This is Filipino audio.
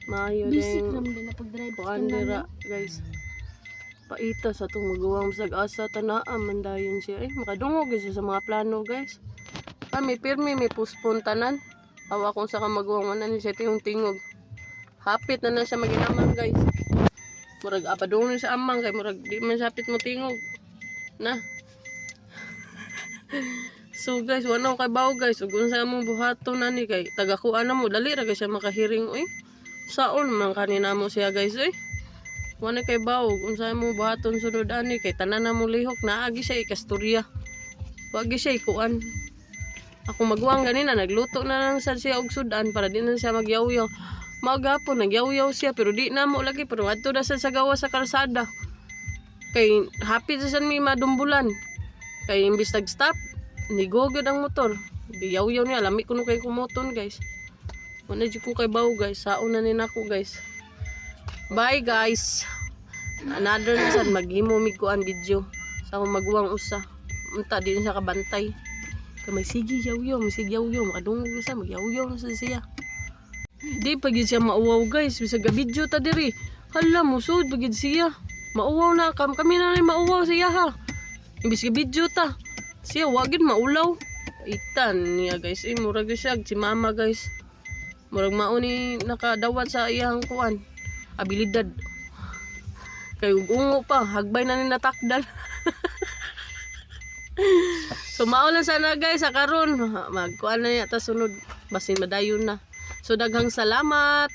Maayo Basic ding ram din na pag-drive ka kuandira na. guys. Paita sa itong magawang sag-asa tanaan mandayon siya. Makadungog siya sa mga plano guys. Kami pirmi may puspon tanan. Awa kung sa kamagawang manan siya tingog. Hapit na siya maginamang guys. Murag apadung sa amang kay murag di man sapit mo tingog. Na. So guys, wala kay bawo guys. Ug unsa among buhaton nani kay taga-kuan na mo dali ra siya makahiring oy. Saon man kanina mo siya guys oy. Wala kay bawo unsa mo buhaton sunod ani kay tanan na mo lihok naagi siya ikastorya. Wagi siya ikuan. Ako magwang ganina nagluto na lang sad siya og sudan para di na siya magyaw-yaw. Magapon nagyaw-yaw siya pero di na mo lagi pero adto na sa gawa sa kalsada. Kay happy sa mi madumbulan. Kay imbis nag-stop, nigogod ang motor. Biyaw-yaw niya lami kuno kay kumoton guys. Wala jud ko kay bawo guys, saon na ni nako guys. Bye guys. Another sad maghimo mig kuan video sa akong magwang usa. Unta din siya kabantay. Kamay sige yaw-yaw, sige yaw-yaw, makadungog sa magyaw-yaw na sa siya. Di pagid siya mauwaw guys, bisag video ta diri. Hala musud pagid siya. Mauwaw na kami na rin mauwaw siya ha. Imbis ka video ta. Siya wagid maulaw. Itan niya guys, murag siya si mama guys. Murag mauni nakadawat sa iyang kuan. Abilidad. Kay ungo pa, hagbay na ni natakdal. So maulan sana guys sa karon. Magkuan na niya ta sunod basin madayon na. So daghang salamat.